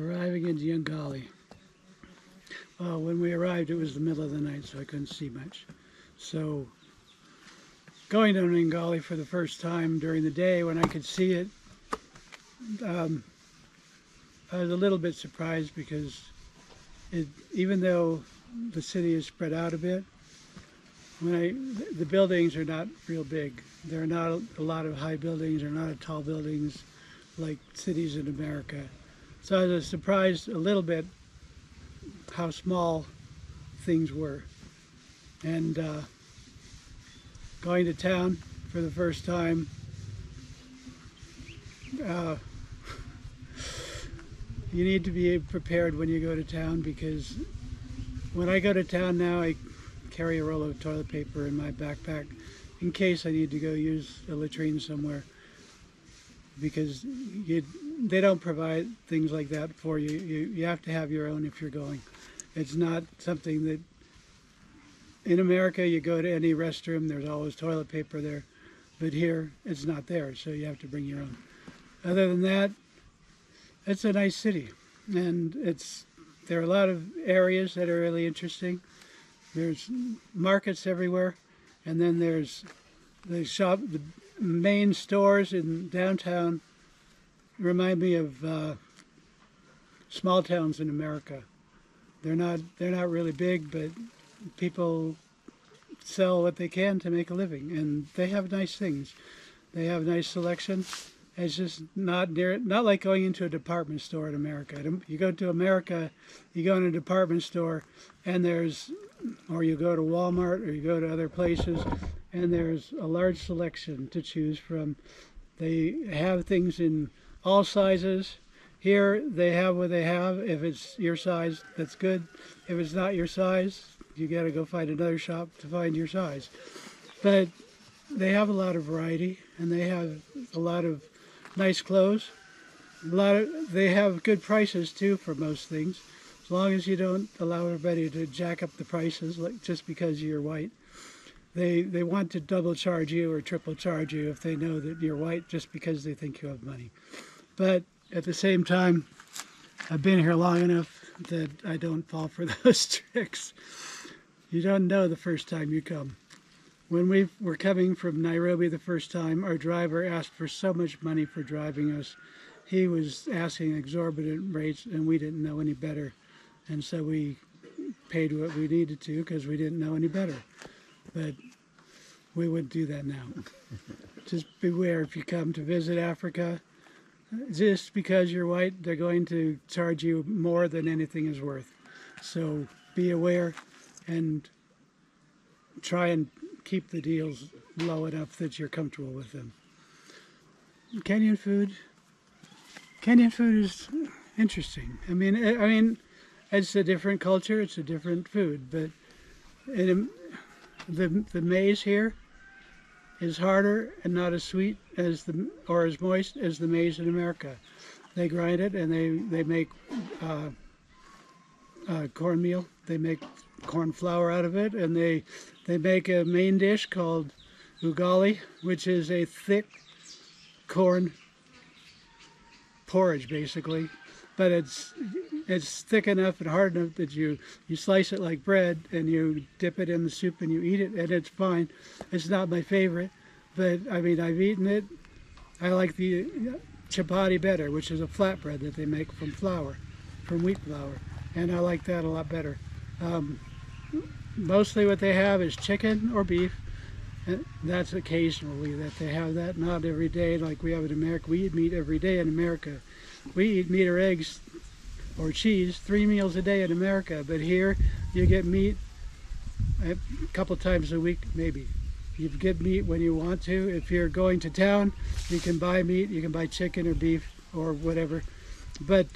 Arriving in Yungali. Well, when we arrived, it was the middle of the night, so I couldn't see much. So, going to Yungali for the first time during the day when I could see it, I was a little bit surprised because even though the city is spread out a bit, the buildings are not real big. There are not a lot of high buildings or not tall buildings like cities in America. So I was surprised a little bit how small things were. And going to town for the first time, you need to be prepared when you go to town, because when I go to town now, I carry a roll of toilet paper in my backpack in case I need to go use a latrine somewhere, because they don't provide things like that for you. You have to have your own if you're going. It's not something that, in America, you go to any restroom, there's always toilet paper there, but here it's not there, so you have to bring your own. Other than that, it's a nice city, and there are a lot of areas that are really interesting. There's markets everywhere, and then there's the main stores in downtown remind me of small towns in America. They're not really big, but people sell what they can to make a living, and they have nice things. They have nice selection. It's just not like going into a department store in America. You go to America, you go in a department store, and or you go to Walmart, or you go to other places, and there's a large selection to choose from. They have things in all sizes. Here, they have what they have. If it's your size, that's good. If it's not your size, you got to go find another shop to find your size. But they have a lot of variety, and they have a lot of nice clothes. They have good prices too for most things, as long as you don't allow everybody to jack up the prices just because you're white. They want to double charge you or triple charge you if they know that you're white, just because they think you have money. But at the same time, I've been here long enough that I don't fall for those tricks. You don't know the first time you come. When we were coming from Nairobi the first time, our driver asked for so much money for driving us. He was asking exorbitant rates, and we didn't know any better. And so we paid what we needed to because we didn't know any better. But we wouldn't do that now. Just beware if you come to visit Africa. Just because you're white, they're going to charge you more than anything is worth. So be aware and try and keep the deals low enough that you're comfortable with them. Kenyan food is interesting. I mean, it's a different culture. It's a different food, but the maize here is harder and not as sweet as as moist as the maize in America. They grind it and they make cornmeal. They make corn flour out of it, and they make a main dish called ugali, which is a thick corn porridge basically, but it's thick enough and hard enough that you slice it like bread and you dip it in the soup and you eat it, and it's fine. It's not my favorite, but I mean, I've eaten it. I like the chapati better, which is a flatbread that they make from wheat flour, and I like that a lot better. Mostly what they have is chicken or beef, and that's occasionally that they have that, not every day like we have in America. We eat meat every day in America. We eat meat or eggs or cheese 3 meals a day in America, but here you get meat a couple times a week maybe. You get meat when you want to. If you're going to town, you can buy meat. You can buy chicken or beef or whatever, but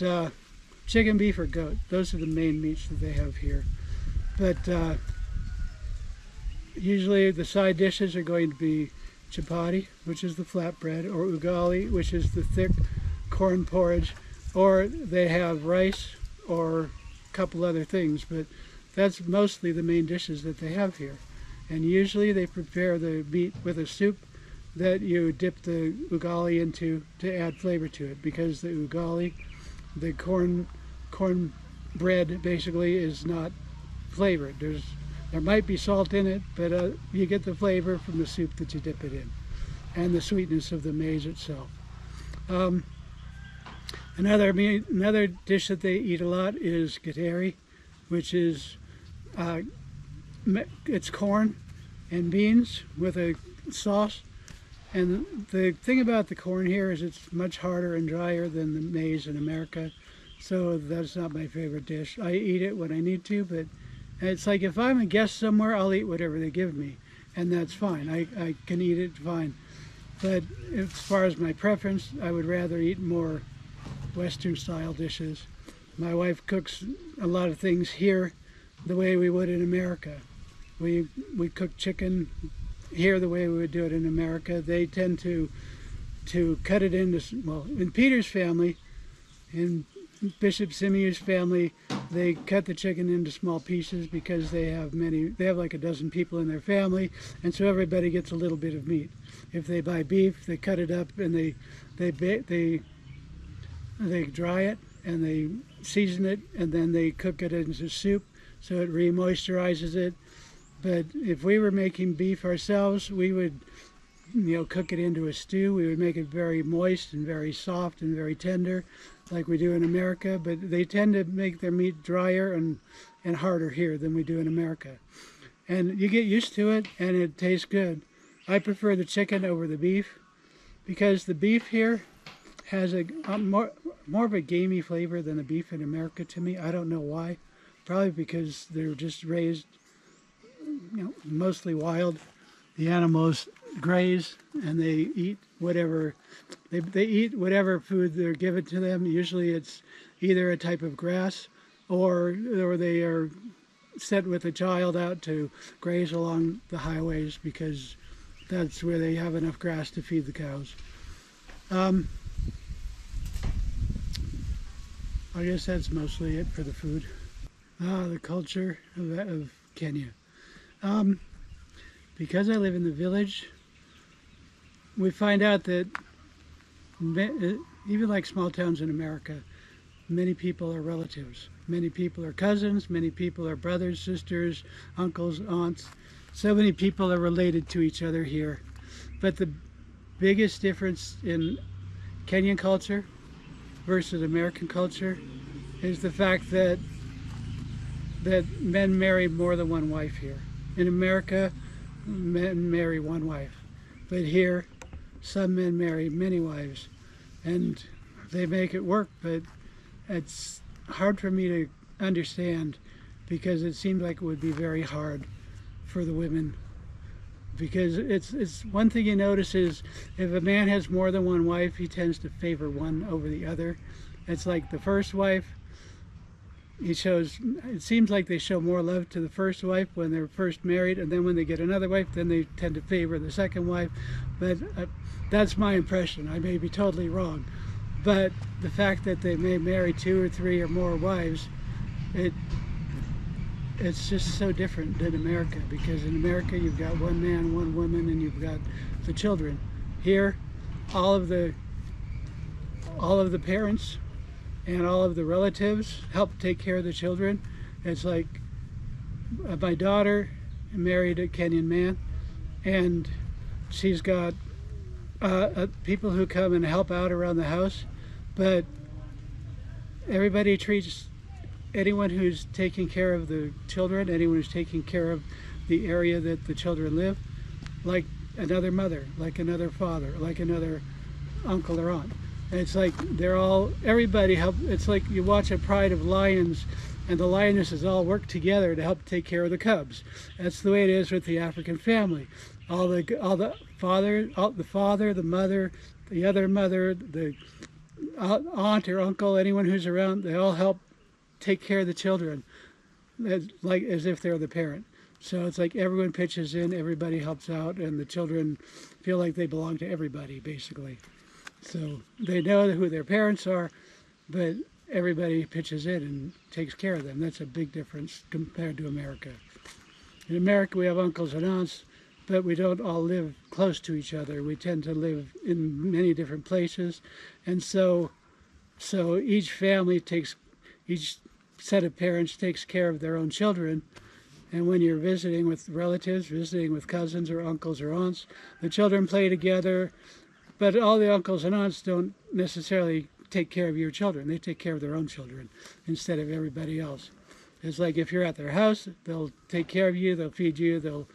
chicken, beef, or goat, those are the main meats that they have here. But usually the side dishes are going to be chapati, which is the flatbread, or ugali, which is the thick corn porridge, or they have rice or a couple other things, but that's mostly the main dishes that they have here. And usually they prepare the meat with a soup that you dip the ugali into to add flavor to it, because the ugali the corn bread basically is not flavored. There might be salt in it, but you get the flavor from the soup that you dip it in, and the sweetness of the maize itself. Another dish that they eat a lot is githeri, which is it's corn and beans with a sauce. And the thing about the corn here is it's much harder and drier than the maize in America, so that's not my favorite dish. I eat it when I need to, but it's like if I'm a guest somewhere, I'll eat whatever they give me, and that's fine. I can eat it fine. But as far as my preference, I would rather eat more Western style dishes. My wife cooks a lot of things here the way we would in America. We cook chicken here the way we would do it in America. They tend to cut it into, well, in Peter's family, in Bishop Simeon's family, they cut the chicken into small pieces because they have like a dozen people in their family, and so everybody gets a little bit of meat. If they buy beef, they cut it up and they dry it and they season it, and then they cook it into soup so it re-moisturizes it. But if we were making beef ourselves, we would, cook it into a stew. We would make it very moist and very soft and very tender, like we do in America. But they tend to make their meat drier and harder here than we do in America. And you get used to it, and it tastes good. I prefer the chicken over the beef because the beef here has a more of a gamey flavor than the beef in America to me. I don't know why. Probably because they're just raised, mostly wild. The animals graze and they eat whatever they eat whatever food they're given to them. Usually it's either a type of grass or they are sent with a child out to graze along the highways because that's where they have enough grass to feed the cows. I guess that's mostly it for the food. The culture of Kenya. Because I live in the village, we find out that even like small towns in America, many people are relatives. Many people are cousins, many people are brothers, sisters, uncles, aunts. So many people are related to each other here. But the biggest difference in Kenyan culture versus American culture is the fact that men marry more than one wife here. In America, men marry one wife, but here some men marry many wives, and they make it work, but it's hard for me to understand because it seems like it would be very hard for the women, because it's one thing you notice is if a man has more than one wife, he tends to favor one over the other. It's like the first wife, it seems like they show more love to the first wife when they're first married, and then when they get another wife, then they tend to favor the second wife. But that's my impression. I may be totally wrong. But the fact that they may marry 2 or 3 or more wives, it's just so different than America, because in America you've got one man, one woman, and you've got the children. Here, all of the parents and all of the relatives help take care of the children. It's like my daughter married a Kenyan man, and she's got people who come and help out around the house, but everybody treats anyone who's taking care of the children, anyone who's taking care of the area that the children live, like another mother, like another father, like another uncle or aunt. And it's like everybody help. It's like you watch a pride of lions, and the lionesses all work together to help take care of the cubs. That's the way it is with the African family. The father, the mother, the other mother, the aunt or uncle, anyone who's around, they all help take care of the children, like as if they're the parent. So it's like everyone pitches in, everybody helps out, and the children feel like they belong to everybody, basically. So they know who their parents are, but everybody pitches in and takes care of them. That's a big difference compared to America. In America, we have uncles and aunts, but we don't all live close to each other. We tend to live in many different places, and so So each set of parents takes care of their own children. And when you're visiting with relatives, visiting with cousins or uncles or aunts, the children play together. But all the uncles and aunts don't necessarily take care of your children. They take care of their own children instead of everybody else. It's like if you're at their house, they'll take care of you, they'll feed you, they'll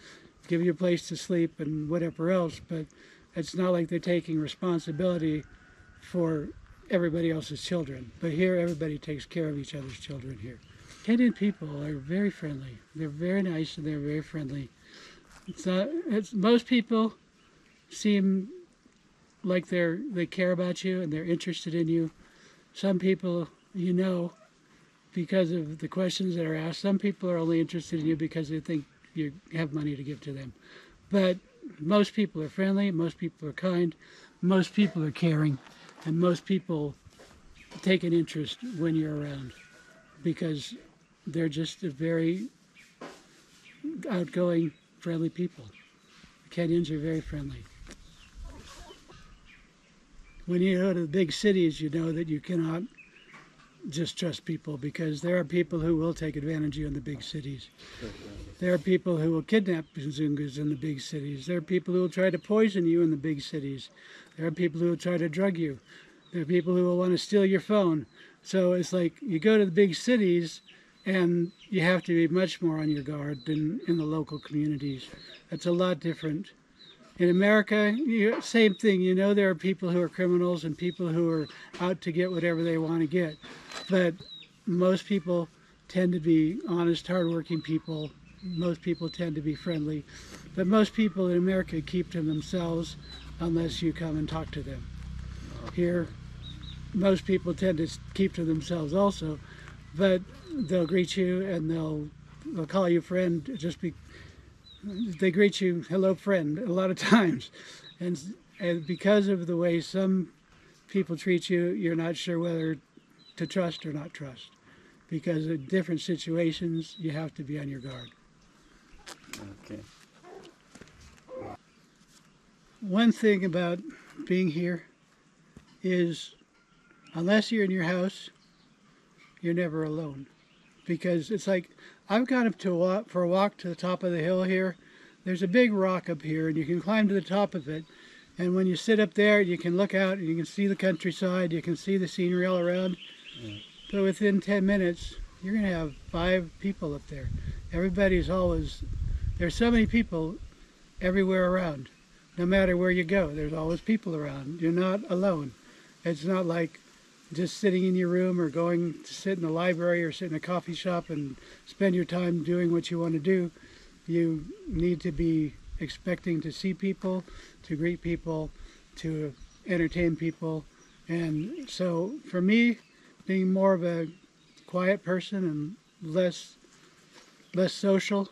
give you a place to sleep and whatever else. But it's not like they're taking responsibility for everybody else's children. But here, everybody takes care of each other's children here. Kenyan people are very friendly. They're very nice and they're very friendly. Most people seem like they care about you and they're interested in you. Some people, you know, because of the questions that are asked, some people are only interested in you because they think you have money to give to them. But most people are friendly, most people are kind, most people are caring, and most people take an interest when you're around because they're just a very outgoing, friendly people. The Kenyans are very friendly. When you go to the big cities, you know that you cannot just trust people because there are people who will take advantage of you in the big cities. There are people who will kidnap Zungus in the big cities. There are people who will try to poison you in the big cities. There are people who will try to drug you. There are people who will want to steal your phone. So it's like you go to the big cities and you have to be much more on your guard than in the local communities. It's a lot different. In America, same thing. You know, there are people who are criminals and people who are out to get whatever they want to get. But most people tend to be honest, hardworking people. Most people tend to be friendly. But most people in America keep to themselves unless you come and talk to them. Here, most people tend to keep to themselves also, but they'll greet you and they'll call you friend. They greet you, hello friend, a lot of times. And because of the way some people treat you, you're not sure whether to trust or not trust. Because in different situations, you have to be on your guard. Okay. One thing about being here is unless you're in your house, you're never alone. Because it's like, I've gone up for a walk to the top of the hill here. There's a big rock up here and you can climb to the top of it. And when you sit up there, you can look out and you can see the countryside, you can see the scenery all around. Yeah. But within 10 minutes, you're going to have 5 people up there. There's so many people everywhere around. No matter where you go, there's always people around. You're not alone. It's not like just sitting in your room or going to sit in the library or sit in a coffee shop and spend your time doing what you want to do. You need to be expecting to see people, to greet people, to entertain people. And so for me, being more of a quiet person and less social,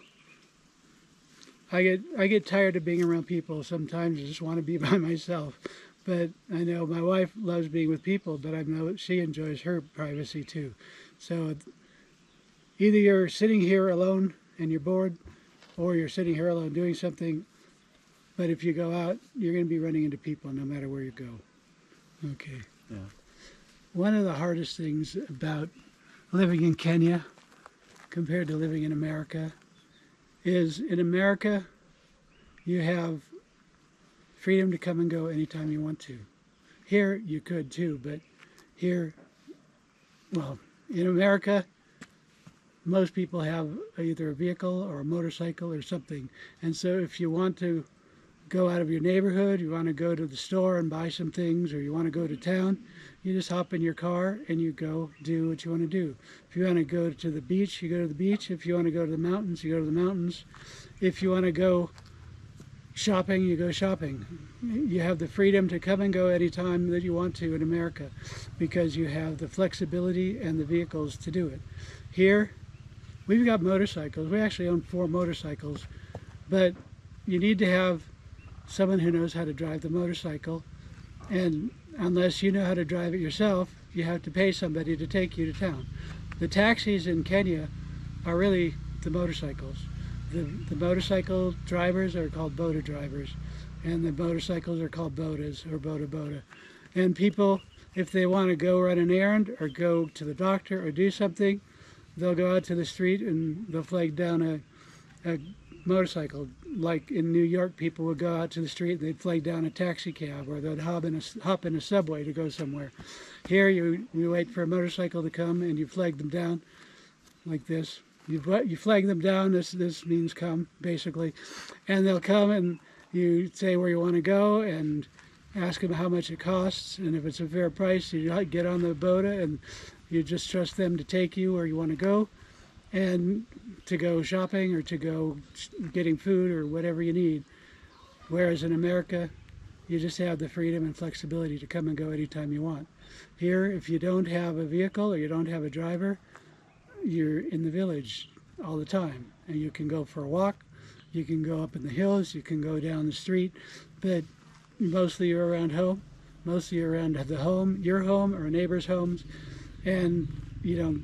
I get tired of being around people. Sometimes I just want to be by myself. But I know my wife loves being with people, but I know she enjoys her privacy too. So either you're sitting here alone and you're bored, or you're sitting here alone doing something. But if you go out, you're going to be running into people no matter where you go. Okay. Yeah. One of the hardest things about living in Kenya compared to living in America is in America you have freedom to come and go anytime you want to. Here you could too, but here, well, in America, most people have either a vehicle or a motorcycle or something. And so if you want to go out of your neighborhood, you want to go to the store and buy some things, or you want to go to town, you just hop in your car and you go do what you want to do. If you want to go to the beach, you go to the beach. If you want to go to the mountains, you go to the mountains. If you want to go shopping, you go shopping. You have the freedom to come and go anytime that you want to in America because you have the flexibility and the vehicles to do it. Here, we've got motorcycles. We actually own 4 motorcycles, but you need to have someone who knows how to drive the motorcycle, and unless you know how to drive it yourself, you have to pay somebody to take you to town. The taxis in Kenya are really the motorcycles. The motorcycle drivers are called boda drivers, and the motorcycles are called bodas or boda boda. And people if they want to go run an errand or go to the doctor or do something, they'll go out to the street and they'll flag down a motorcycle. Like in New York, people would go out to the street and they'd flag down a taxi cab, or they'd hop in a subway to go somewhere. Here, you wait for a motorcycle to come and you flag them down like this. You flag them down. This means come, basically, and they'll come and you say where you want to go and ask them how much it costs, and if it's a fair price, you get on the boda and you just trust them to take you where you want to go, and to go shopping or to go getting food or whatever you need. Whereas in America, you just have the freedom and flexibility to come and go anytime you want. Here, if you don't have a vehicle or you don't have a driver, you're in the village all the time, and you can go for a walk, you can go up in the hills, you can go down the street, but mostly you're around home, mostly you're around the home, your home or neighbors' homes, and you don't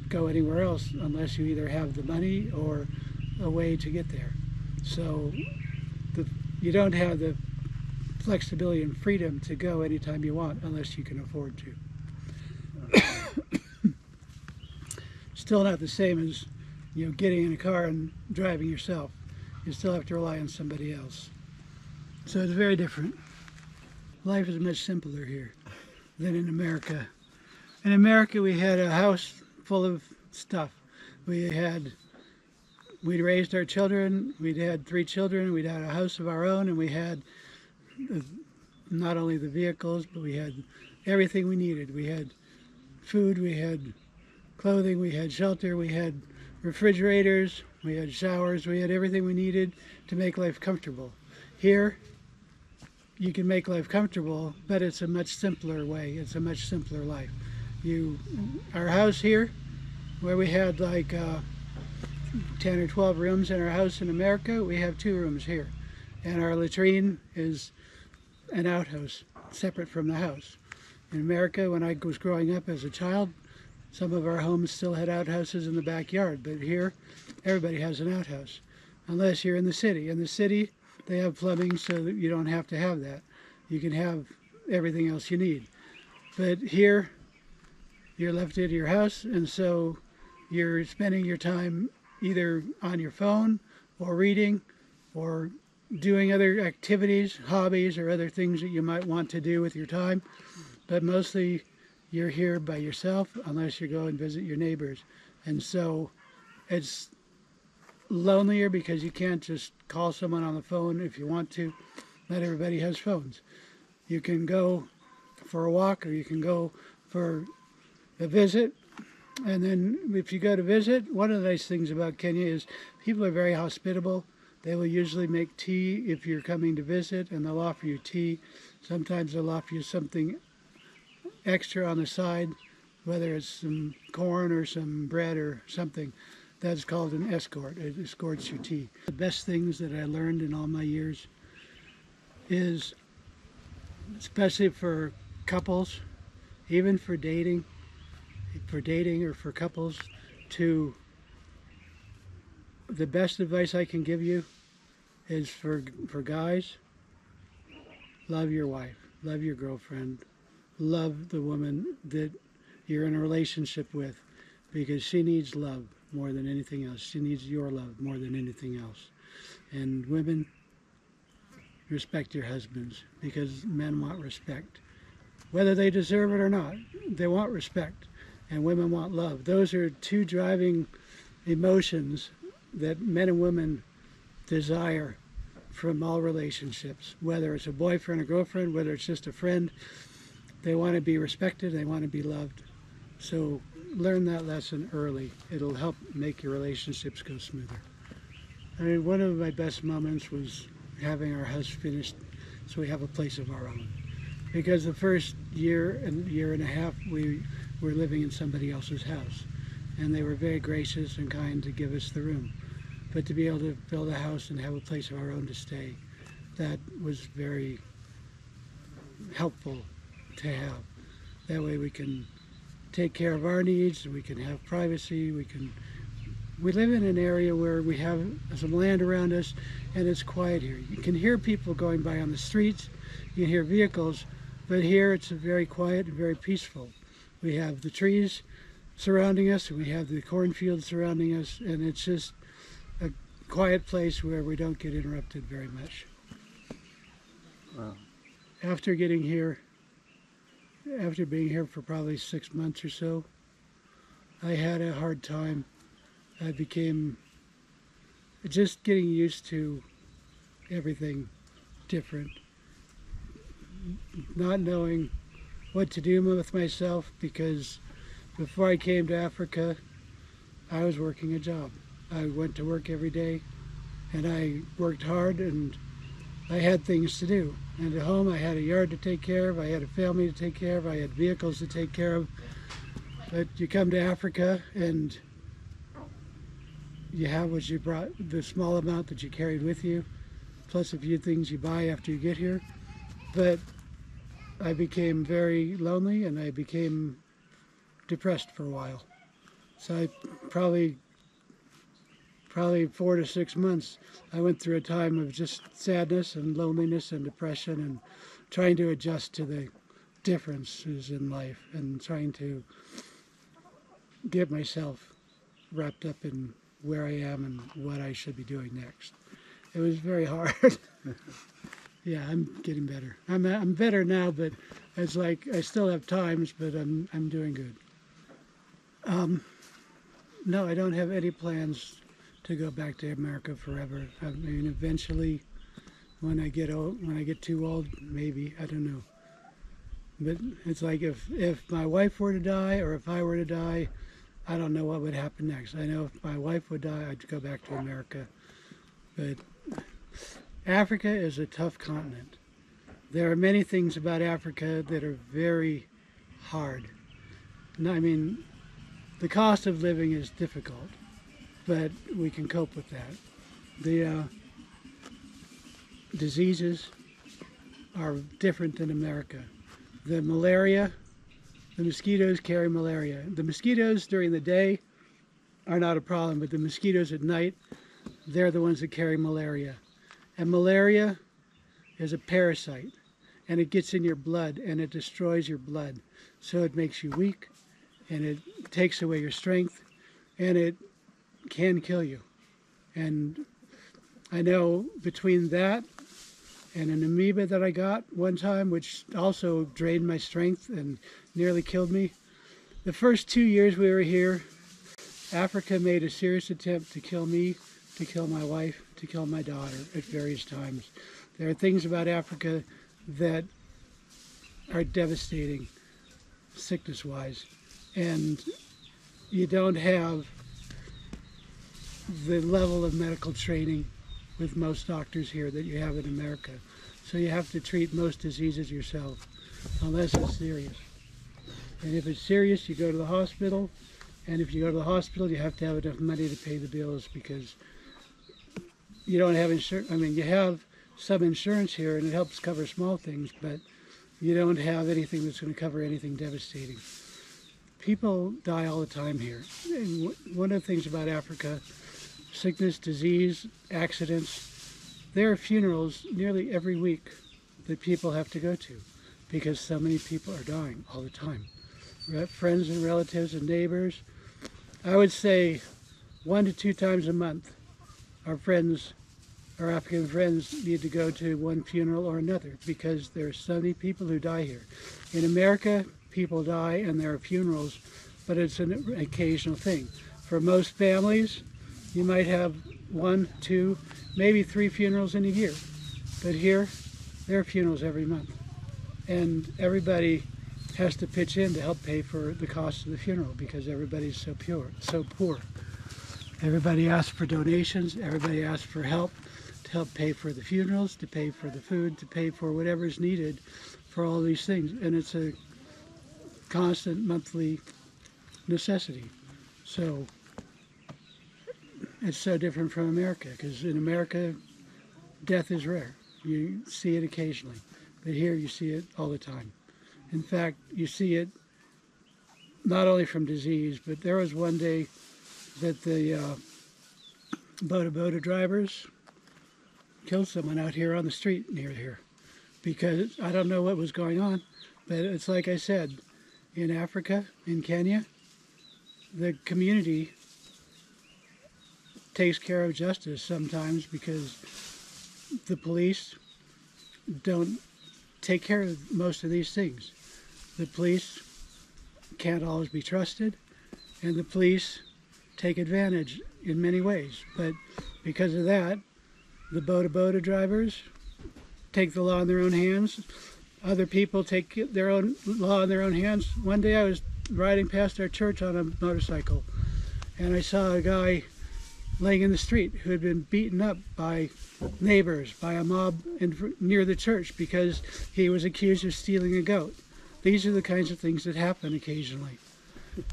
go anywhere else unless you either have the money or a way to get there. So you don't have the flexibility and freedom to go anytime you want unless you can afford to. Still not the same as getting in a car and driving yourself. You still have to rely on somebody else. So it's very different. Life is much simpler here than in America. In America, we had a house full of stuff. We'd raised our children. We'd had 3 children. We'd had a house of our own, and we had not only the vehicles, but we had everything we needed. We had food, we had clothing, we had shelter, we had refrigerators, we had showers, we had everything we needed to make life comfortable. Here, you can make life comfortable, but it's a much simpler way. It's a much simpler life. Our house here, where we had like 10 or 12 rooms in our house in America, we have 2 rooms here. And our latrine is an outhouse, separate from the house. In America, when I was growing up as a child, some of our homes still had outhouses in the backyard, but here, everybody has an outhouse, unless you're in the city. In the city, they have plumbing so that you don't have to have that. You can have everything else you need. But here, you're left in your house, and so you're spending your time either on your phone or reading or doing other activities, hobbies, or other things that you might want to do with your time. But mostly you're here by yourself unless you go and visit your neighbors. And so it's lonelier because you can't just call someone on the phone if you want to. Not everybody has phones. You can go for a walk or you can go for a visit. And then if you go to visit, one of the nice things about Kenya is people are very hospitable. They will usually make tea if you're coming to visit, and they'll offer you tea. Sometimes they'll offer you something extra on the side, whether it's some corn or some bread or something. That's called an escort. It escorts you tea. The best things that I learned in all my years is, especially for couples, even for dating or for couples, the best advice I can give you is for guys, love your wife, love your girlfriend, love the woman that you're in a relationship with, because she needs love more than anything else. She needs your love more than anything else. And women, respect your husbands, because men want respect. Whether they deserve it or not, they want respect. And women want love. Those are 2 driving emotions that men and women desire from all relationships. Whether it's a boyfriend or girlfriend, whether it's just a friend, they want to be respected, they want to be loved. So learn that lesson early. It'll help make your relationships go smoother. I mean, one of my best moments was having our house finished so we have a place of our own. Because the first year and a half, we were living in somebody else's house. And they were very gracious and kind to give us the room. But to be able to build a house and have a place of our own to stay, that was very helpful to have. That way we can take care of our needs, we can have privacy, we live in an area where we have some land around us and it's quiet here. You can hear people going by on the streets, you can hear vehicles, But here it's very quiet and very peaceful. We have the trees surrounding us, and we have the cornfields surrounding us, and it's just a quiet place where we don't get interrupted very much. Wow. After getting here, after being here for probably 6 months or so, I had a hard time. I became just getting used to everything different, not knowing what to do with myself, because before I came to Africa, I was working a job. I went to work every day, and I worked hard, and I had things to do. And at home, I had a yard to take care of, I had a family to take care of, I had vehicles to take care of. But you come to Africa, and you have what you brought, the small amount that you carried with you, plus a few things you buy after you get here. But I became very lonely, and I became depressed for a while. So I probably 4 to 6 months, I went through a time of just sadness and loneliness and depression, and trying to adjust to the differences in life, and trying to get myself wrapped up in where I am and what I should be doing next. It was very hard. Yeah, I'm getting better. I'm better now, but it's like I still have times, but I'm doing good. No, I don't have any plans to go back to America forever. I mean, eventually, when I get too old, maybe, I don't know. But it's like if my wife were to die, or if I were to die, I don't know what would happen next. I know if my wife would die, I'd go back to America. But Africa is a tough continent. There are many things about Africa that are very hard. I mean, the cost of living is difficult, but we can cope with that. The diseases are different than America. The malaria, the mosquitoes carry malaria. The mosquitoes during the day are not a problem, but the mosquitoes at night, they're the ones that carry malaria. And malaria is a parasite, and it gets in your blood, and it destroys your blood. So it makes you weak, and it takes away your strength, and it can kill you. And I know between that and an amoeba that I got one time, which also drained my strength and nearly killed me. The first 2 years we were here, Africa made a serious attempt to kill me, to kill my wife, to kill my daughter at various times. There are things about Africa that are devastating, sickness-wise, and you don't have the level of medical training with most doctors here that you have in America. So you have to treat most diseases yourself, unless it's serious. And if it's serious, you go to the hospital, and if you go to the hospital, you have to have enough money to pay the bills, because you don't have insurance. I mean, you have some insurance here, and it helps cover small things, but you don't have anything that's going to cover anything devastating. People die all the time here. And one of the things about Africa, sickness, disease, accidents, there are funerals nearly every week that people have to go to, because so many people are dying all the time. Friends and relatives and neighbors. I would say 1 to 2 times a month, our friends, our African friends, need to go to one funeral or another, because there are so many people who die here. In America, people die and there are funerals, but it's an occasional thing. For most families, you might have 1, 2, maybe 3 funerals in a year. But here, there are funerals every month. And everybody has to pitch in to help pay for the cost of the funeral, because everybody's so poor. Everybody asks for donations, everybody asks for help to help pay for the funerals, to pay for the food, to pay for whatever is needed for all these things. And it's a constant monthly necessity. So it's so different from America, because in America, death is rare. You see it occasionally, but here you see it all the time. In fact, you see it not only from disease, but there was one day that the boda drivers killed someone out here on the street near here. because I don't know what was going on. But it's like I said, in Africa, in Kenya, the community takes care of justice sometimes because the police don't take care of most of these things. The police can't always be trusted, and the police take advantage in many ways. But because of that, the boda drivers take the law in their own hands. Other people take their own law in their own hands. One day I was riding past our church on a motorcycle, and I saw a guy laying in the street who had been beaten up by neighbors, by a mob near the church because he was accused of stealing a goat. These are the kinds of things that happen occasionally. The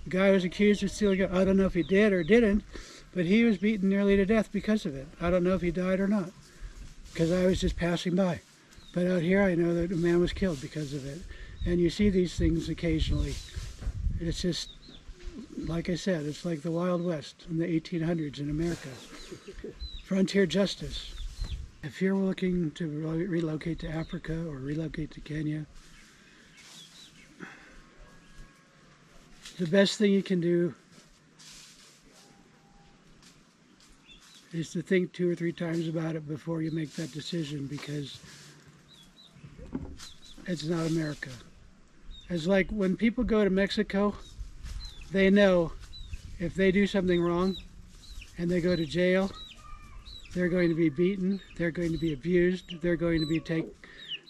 guy was accused of stealing a goat. I don't know if he did or didn't, but he was beaten nearly to death because of it. I don't know if he died or not, because I was just passing by. But out here I know that a man was killed because of it. And you see these things occasionally. It's just, like I said, it's like the Wild West in the 1800s in America. Frontier justice. If you're looking to relocate to Africa or relocate to Kenya, the best thing you can do is to think 2 or 3 times about it before you make that decision, because it's not America. It's like when people go to Mexico, they know if they do something wrong and they go to jail, they're going to be beaten, they're going to be abused, they're going to be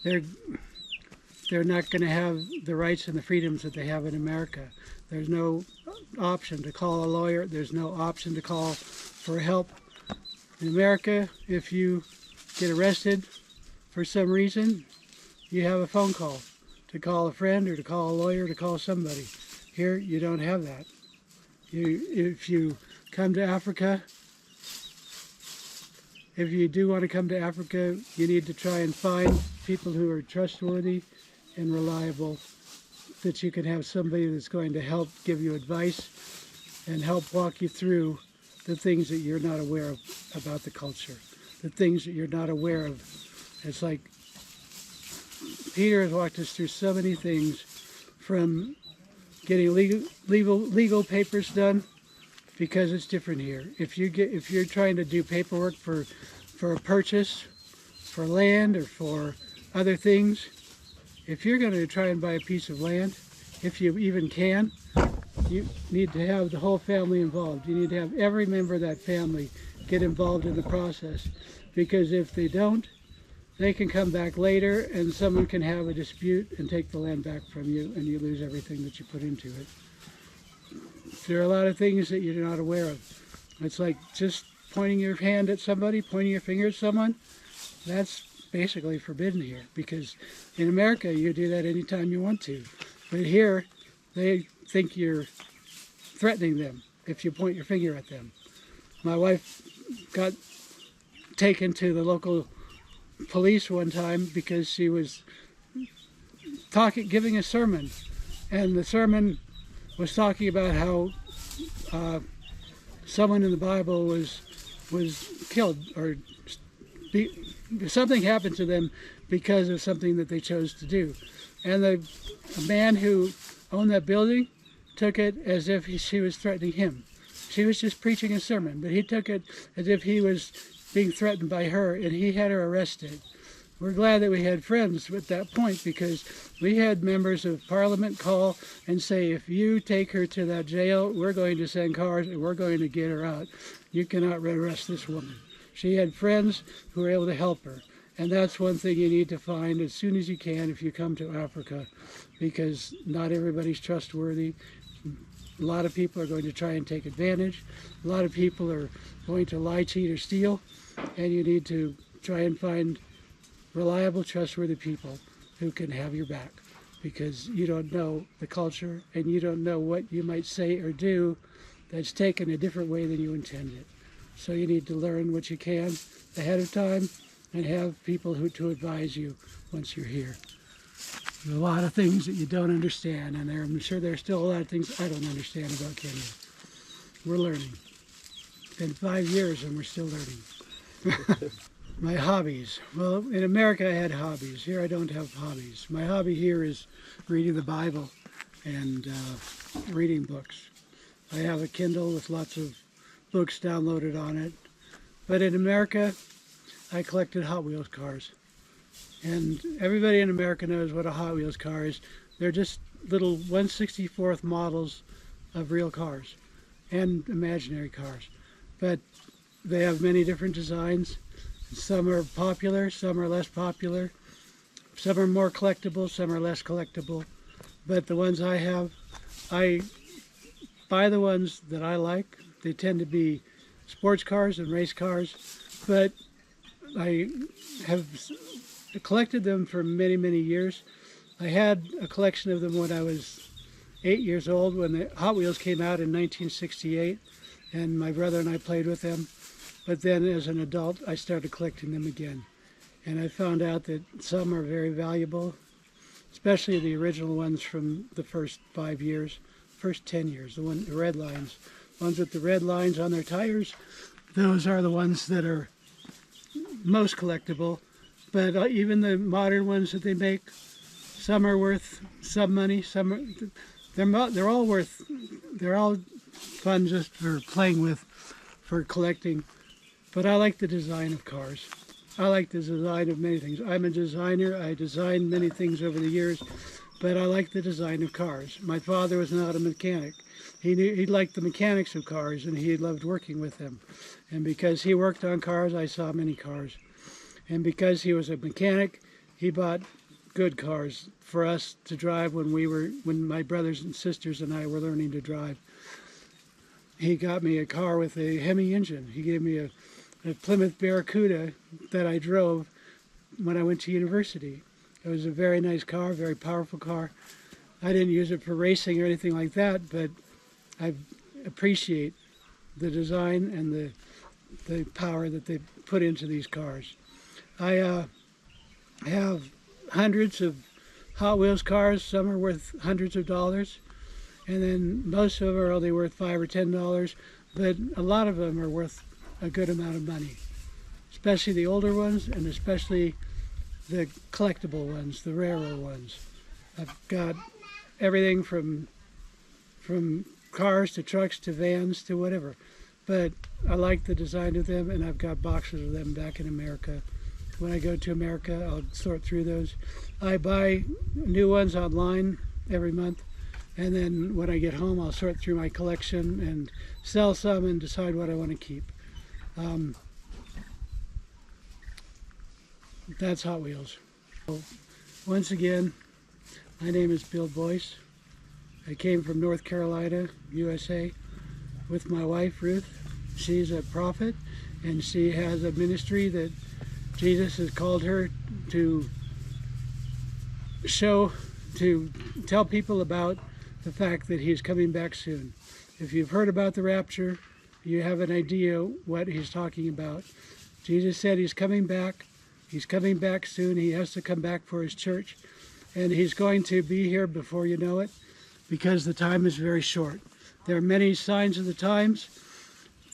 they're not going to have the rights and the freedoms that they have in America. There's no option to call a lawyer, there's no option to call for help. In America, if you get arrested for some reason, you have a phone call to call a friend or to call a lawyer, to call somebody. Here, you don't have that. If you come to Africa, if you do want to come to Africa, you need to try and find people who are trustworthy and reliable, that you can have somebody that's going to help give you advice and help walk you through the things that you're not aware of about the culture, the things that you're not aware of. It's like Peter has walked us through so many things, from getting legal papers done, because it's different here. If you're trying to do paperwork for a purchase, for land or for other things, if you're going to try and buy a piece of land, if you even can, you need to have the whole family involved. You need to have every member of that family get involved in the process, because if they don't, they can come back later and someone can have a dispute and take the land back from you, and you lose everything that you put into it. There are a lot of things that you're not aware of. It's like just pointing your hand at somebody, pointing your finger at someone. That's basically forbidden here, because in America you do that anytime you want to. But here they think you're threatening them if you point your finger at them. My wife got taken to the local police one time because she was giving a sermon, and the sermon was talking about how someone in the Bible was killed, or something happened to them because of something that they chose to do. And the man who owned that building took it as if she was threatening him. She was just preaching a sermon, but he took it as if he was being threatened by her, and he had her arrested. We're glad that we had friends at that point, because we had members of Parliament call and say, if you take her to that jail, we're going to send cars and we're going to get her out. You cannot arrest this woman. She had friends who were able to help her. And that's one thing you need to find as soon as you can if you come to Africa, because not everybody's trustworthy. A lot of people are going to try and take advantage. A lot of people are going to lie, cheat, or steal. And you need to try and find reliable, trustworthy people who can have your back, because you don't know the culture and you don't know what you might say or do that's taken a different way than you intended. So you need to learn what you can ahead of time and have people to advise you once you're here. There's a lot of things that you don't understand, and I'm sure there's still a lot of things I don't understand about Kenya. We're learning. It's been 5 years and we're still learning. My hobbies. Well, in America I had hobbies. Here I don't have hobbies. My hobby here is reading the Bible and reading books. I have a Kindle with lots of books downloaded on it. But in America, I collected Hot Wheels cars. And everybody in America knows what a Hot Wheels car is. They're just little 1/64th models of real cars and imaginary cars. But they have many different designs. Some are popular, some are less popular. Some are more collectible, some are less collectible. But the ones I have, I buy the ones that I like. They tend to be sports cars and race cars. But I have collected them for many, many years. I had a collection of them when I was 8 years old, when the Hot Wheels came out in 1968, and my brother and I played with them. But then as an adult, I started collecting them again. And I found out that some are very valuable, especially the original ones from the first 5 years, first 10 years, the red lines. Ones with the red lines on their tires, those are the ones that are most collectible. But even the modern ones that they make, some are worth some money, some are, they're all worth, they're all fun just for playing with, for collecting. But I like the design of cars. I like the design of many things. I'm a designer. I designed many things over the years, but I like the design of cars. My father was not a mechanic. He liked the mechanics of cars, and he loved working with them. And because he worked on cars, I saw many cars. And because he was a mechanic, he bought good cars for us to drive when my brothers and sisters and I were learning to drive. He got me a car with a Hemi engine. He gave me a Plymouth Barracuda that I drove when I went to university. It was a very nice car, very powerful car. I didn't use it for racing or anything like that, but I appreciate the design and the power that they put into these cars. I have hundreds of Hot Wheels cars. Some are worth hundreds of dollars, and then most of them are only worth $5 or $10, but a lot of them are worth a good amount of money, especially the older ones and especially the collectible ones, the rarer ones. I've got everything from cars to trucks to vans to whatever, but I like the design of them, and I've got boxes of them back in America. When I go to America, I'll sort through those. I buy new ones online every month, and then when I get home, I'll sort through my collection and sell some and decide what I want to keep. That's Hot Wheels. So, once again, my name is Bill Boyce. I came from North Carolina, USA, with my wife, Ruth. She's a prophet, and she has a ministry that Jesus has called her to tell people about the fact that he's coming back soon. If you've heard about the rapture, you have an idea what he's talking about. Jesus said he's coming back. He's coming back soon. He has to come back for his church. And he's going to be here before you know it, because the time is very short. There are many signs of the times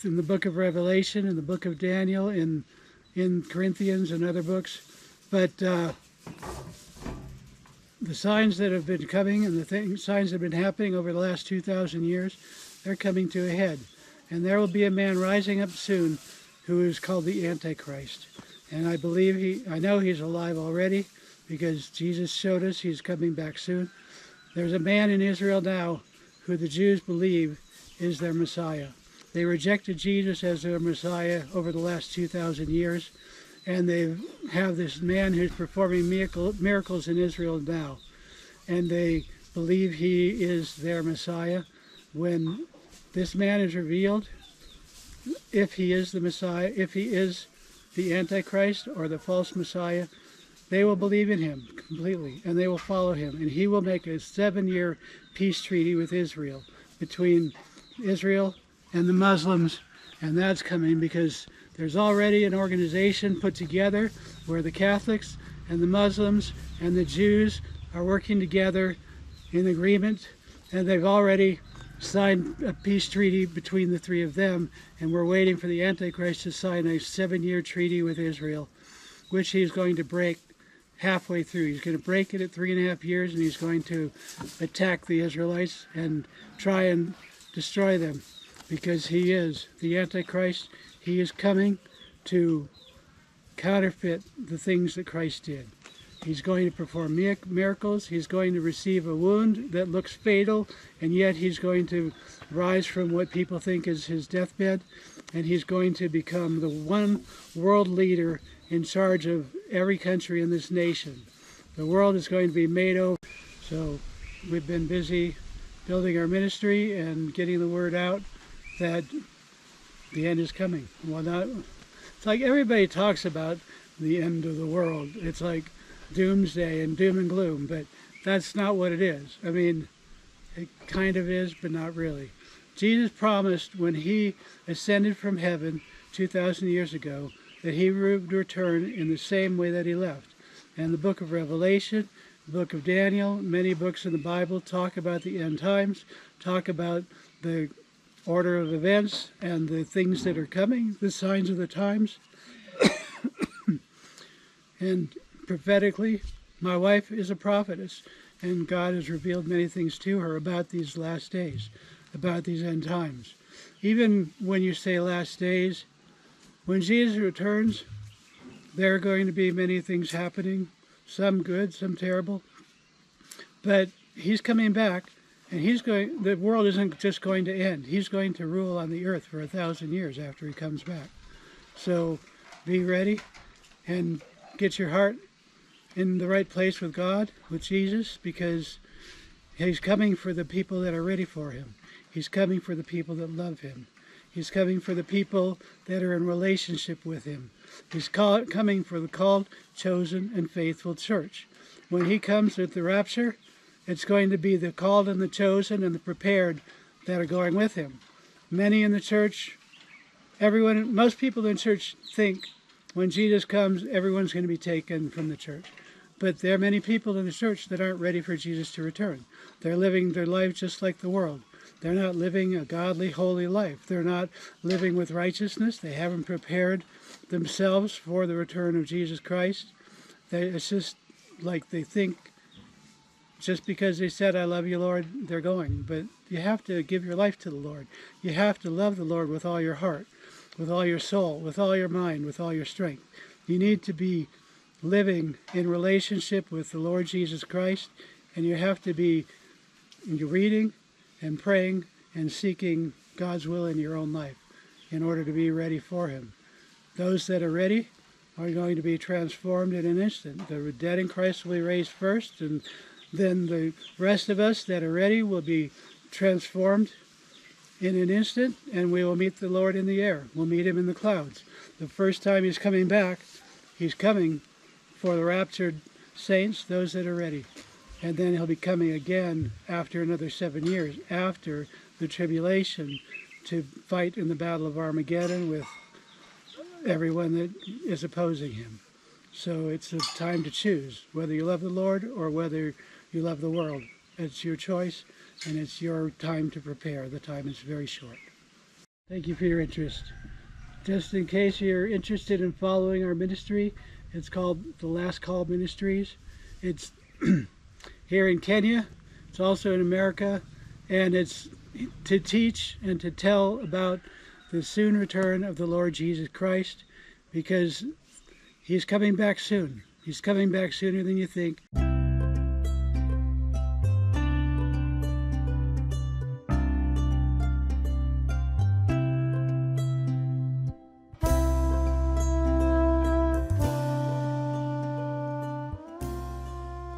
in the book of Revelation, in the book of Daniel, in Corinthians and other books. But the signs that have been coming and the signs that have been happening over the last 2,000 years, they're coming to a head. And there will be a man rising up soon who is called the Antichrist. And I know he's alive already, because Jesus showed us he's coming back soon. There's a man in Israel now who the Jews believe is their Messiah. They rejected Jesus as their Messiah over the last 2,000 years, and they have this man who's performing miracles in Israel now. And they believe he is their Messiah. When this man is revealed, if he is the Messiah, if he is the Antichrist or the false Messiah, they will believe in him completely, and they will follow him. And he will make a 7-year peace treaty with Israel, between Israel and the Muslims. And that's coming because there's already an organization put together where the Catholics and the Muslims and the Jews are working together in agreement, and they've already signed a peace treaty between the three of them, and we're waiting for the Antichrist to sign a 7-year treaty with Israel. which he's going to break halfway through. He's going to break it at 3.5 years, and he's going to attack the Israelites and try and destroy them, because he is the Antichrist. He is coming to counterfeit the things that Christ did. He's going to perform miracles. He's going to receive a wound that looks fatal, and yet he's going to rise from what people think is his deathbed, and he's going to become the one world leader in charge of every country in this nation. The world is going to be made over. So we've been busy building our ministry and getting the word out that the end is coming. Well, it's like everybody talks about the end of the world. It's like doomsday and doom and gloom, but that's not what it is. I mean, it kind of is, but not really. Jesus promised when he ascended from heaven 2,000 years ago that he would return in the same way that he left. And the book of Revelation, the book of Daniel, many books in the Bible talk about the end times, talk about the order of events and the things that are coming, the signs of the times. And prophetically, my wife is a prophetess, and God has revealed many things to her about these last days, about these end times. Even when you say last days, when Jesus returns, there are going to be many things happening, some good, some terrible. But he's coming back, and the world isn't just going to end. He's going to rule on the earth for 1,000 years after he comes back. So be ready and get your heart in the right place with God, with Jesus, because he's coming for the people that are ready for him. He's coming for the people that love him. He's coming for the people that are in relationship with him. He's coming for the called, chosen, and faithful church. When he comes at the rapture, it's going to be the called and the chosen and the prepared that are going with him. Many in the church, most people in church think when Jesus comes, everyone's going to be taken from the church. But there are many people in the church that aren't ready for Jesus to return. They're living their life just like the world. They're not living a godly, holy life. They're not living with righteousness. They haven't prepared themselves for the return of Jesus Christ. It's just like they think just because they said, "I love you, Lord," they're going. But you have to give your life to the Lord. You have to love the Lord with all your heart, with all your soul, with all your mind, with all your strength. You need to be living in relationship with the Lord Jesus Christ, and you have to be reading and praying and seeking God's will in your own life in order to be ready for him. Those that are ready are going to be transformed in an instant. The dead in Christ will be raised first, and then the rest of us that are ready will be transformed in an instant, and we will meet the Lord in the air. We'll meet him in the clouds. The first time he's coming back, he's coming for the raptured saints, those that are ready. And then he'll be coming again after another 7 years, after the tribulation, to fight in the battle of Armageddon with everyone that is opposing him. So it's a time to choose whether you love the Lord or whether you love the world. It's your choice, and it's your time to prepare. The time is very short. Thank you for your interest. Just in case you're interested in following our ministry, it's called The Last Call Ministries. It's here in Kenya. It's also in America, and it's to teach and to tell about the soon return of the Lord Jesus Christ, because he's coming back soon. He's coming back sooner than you think.